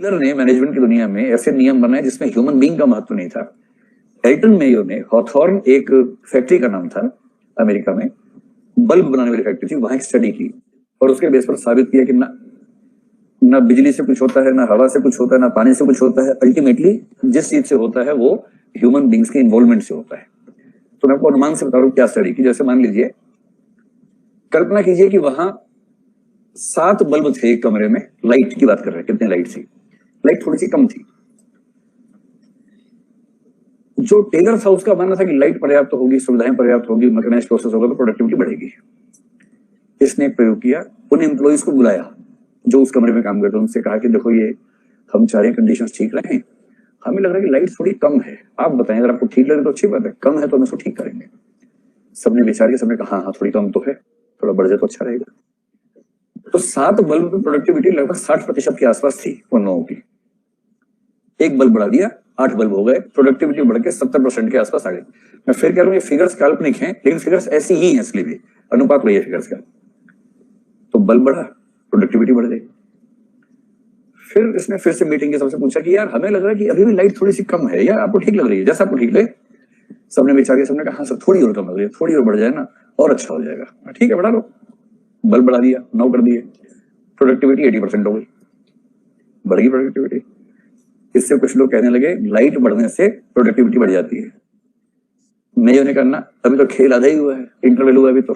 Hitler ने management की दुनिया में ऐसे नियम बनाए जिसमें ह्यूमन बीइंग का महत्व नहीं था। एल्टन मेयो ने, हॉथॉर्न एक फैक्ट्री का नाम था अमेरिका में, बल्ब बनाने वाली फैक्ट्री थी, वहां एक स्टडी की और उसके बेस पर साबित किया कि ना बिजली से कुछ होता है, ना हवा से कुछ होता है, ना पानी से कुछ होता है। अल्टीमेटली जिस चीज से होता है वो ह्यूमन बींग्स के इन्वॉल्वमेंट से होता है। तो मैं आपको अनुमान से बता रहा हूँ क्या स्टडी की। जैसे मान लीजिए, कल्पना कीजिए कि वहां 7 बल्ब थे एक कमरे में। लाइट की बात कर रहे हैं, कितने लाइट थी? लाइट थोड़ी सी कम थी। जो टेलर था उसका मानना था कि लाइट पर्याप्त होगी, सुविधाएं पर्याप्त होगी, मैकेनाइज्ड प्रोसेस होगा तो प्रोडक्टिविटी बढ़ेगी। इसने एक प्रयोग किया, उन एम्प्लॉइज को बुलाया जो उस कमरे में काम करते, उनसे कहा कि देखो ये हम चाह रहे हैं कंडीशंस ठीक रहे, हमें लग रहा है कि लाइट थोड़ी कम है, आप बताएं, अगर आपको ठीक लगे तो अच्छी बात है, कम है तो हम इसको ठीक करेंगे। सबने विचार किया, सबने कहा हाँ थोड़ी कम तो है, थोड़ा बढ़ जाए तो अच्छा रहेगा। तो 7 बल्ब में प्रोडक्टिविटी लगभग 60% के आसपास थी उन लोगों की। एक बल्ब बढ़ा दिया, 8 बल्ब हो गए, प्रोडक्टिविटी बढ़ के 70% के आसपास आ गई। मैं फिर कह रहा हूँ ये फिगर्स काल्पनिक हैं, लेकिन फिगर्स ऐसी ही हैं, इसलिए भी अनुपात वही है फिगर्स का। तो बल्ब बढ़ा, प्रोडक्टिविटी बढ़ गई। फिर इसने फिर से मीटिंग के सबसे पूछा कि यार हमें लग रहा है कि अभी भी लाइट थोड़ी सी कम है, यार आपको ठीक लग रही है? जैसा आपको ठीक लगे। सबने विचार किया, सबने कहा हाँ सर थोड़ी और कम लग रही है, थोड़ी और बढ़ जाए ना और अच्छा हो जाएगा। ठीक है बढ़ा लो। बल्ब बढ़ा दिया, 9 कर दिए, प्रोडक्टिविटी 80% हो गई, बढ़ गई प्रोडक्टिविटी। इससे कुछ लोग कहने लगे लाइट बढ़ने से प्रोडक्टिविटी बढ़ जाती है। मेयो ने करना, अभी तो खेल आधा ही हुआ है, इंटरवल हुआ अभी तो,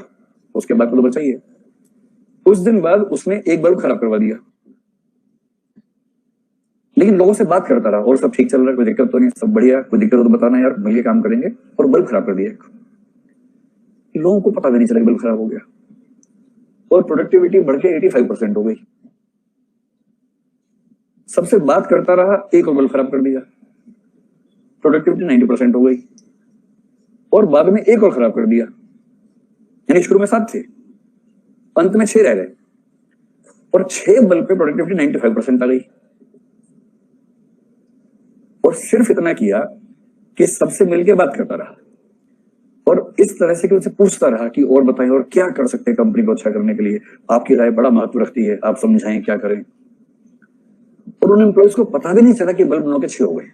उसके बाद तो बचा ही है। कुछ दिन बाद उसने एक बल्ब खराब करवा दिया, लेकिन लोगों से बात करता रहा और सब ठीक चल रहा है, कोई दिक्कत तो नहीं, सब बढ़िया, कोई दिक्कत हो तो बताना यार, मिलके काम करेंगे। और बल्ब खराब कर दिया। लोगों को पता भी नहीं चला बल्ब खराब हो गया और प्रोडक्टिविटी बढ़ के 85% हो गई। सबसे बात करता रहा, एक और बल्ब खराब कर दिया, प्रोडक्टिविटी 90% हो गई। और बाद में एक और खराब कर दिया, यानी शुरू में 7 थे, अंत में 6 रह गए और 6 बल्ब पे प्रोडक्टिविटी 95% आ गई। और सिर्फ इतना किया कि सबसे मिलकर बात करता रहा और इस तरह से कि उनसे पूछता रहा कि और बताएं और क्या कर सकते हैं कंपनी को अच्छा करने के लिए, आपकी राय बड़ा महत्व रखती है, आप समझाएं क्या करें। और उन एम्प्लॉइज को पता भी नहीं चला कि बल्ब 9 के 6 हो गए।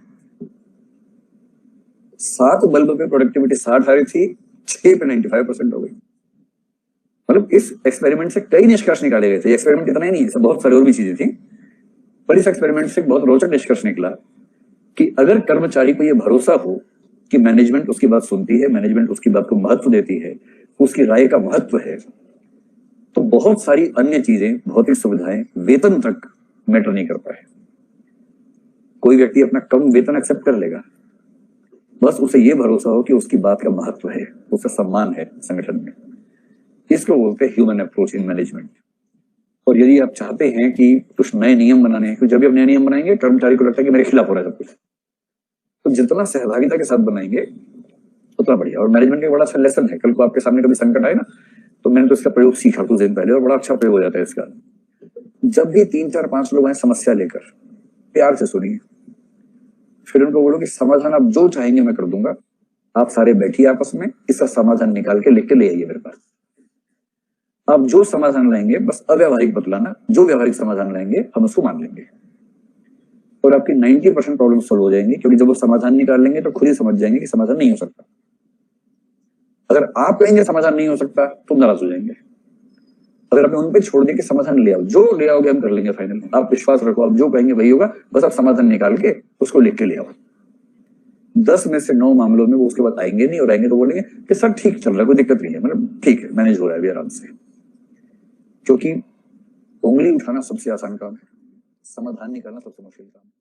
7 बल्ब पे प्रोडक्टिविटी 60 आ रही थी, 6 पे 95% हो गई। मतलब इस एक्सपेरिमेंट से कई निष्कर्ष निकाले गए थे। एक्सपेरिमेंट इतना ही नहीं, बहुत सारी और भी चीजें थी, पर इस एक्सपेरिमेंट से बहुत रोचक निष्कर्ष निकला कि अगर कर्मचारी को यह भरोसा हो कि मैनेजमेंट उसकी बात सुनती है, मैनेजमेंट उसकी बात को महत्व देती है, उसकी राय का महत्व है, तो बहुत सारी अन्य चीजें, भौतिक सुविधाएं, वेतन तक मैटर नहीं करता है। कोई व्यक्ति अपना कम वेतन एक्सेप्ट कर लेगा, बस उसे यह भरोसा हो कि उसकी बात का महत्व है, उसका सम्मान है संगठन में। इसको बोलते हैं ह्यूमन अप्रोच इन मैनेजमेंट। और यदि आप चाहते हैं कि कुछ नए नियम बनाने हैं, जब भी आप नए नियम बनाएंगे कर्मचारी को लगता है कि मेरे खिलाफ हो रहा है सब कुछ, तो जितना सहभागिता के साथ बनाएंगे उतना बढ़िया। और मैनेजमेंट का बड़ा अच्छा लेसन है, कल को आपके सामने कभी संकट आए ना, तो मैंने तो इसका प्रयोग सीखा कुछ दिन पहले और बड़ा अच्छा प्रयोग हो जाता है इसका। जब भी 3, 4, 5 लोग आए समस्या लेकर, प्यार से सुनिए, फिर उनको बोलो कि समाधान आप जो चाहेंगे मैं कर दूंगा, आप सारे बैठिए आपस में, इसका समाधान निकाल के लिख के ले आइए मेरे पास। आप जो समाधान लाएंगे बस अव्यवहारिक बतलाना, जो व्यवहारिक समाधान लाएंगे हम उसको मान लेंगे और आपकी 90% प्रॉब्लम सॉल्व हो जाएंगी। क्योंकि जब वो समाधान निकाल लेंगे तो खुद ही समझ जाएंगे कि समाधान नहीं हो सकता। अगर आप कहेंगे समाधान नहीं हो सकता तो नाराज हो जाएंगे। अगर आपने उन पे छोड़ दिया कि समाधान ले आओ, जो ले आओगे हम कर लेंगे फाइनल, आप विश्वास रखो, आप जो कहेंगे वही होगा, बस आप समाधान निकाल के उसको लिख के ले आओ। 10 में से 9 मामलों में वो उसके बाद आएंगे नहीं, और आएंगे तो बोलेंगे कि सर ठीक चल रहा है, कोई दिक्कत नहीं है, मतलब ठीक है, मैनेज हो रहा है अभी आराम से। क्योंकि उंगली उठाना सबसे आसान काम है, समाधान निकालना सबसे मुश्किल काम है।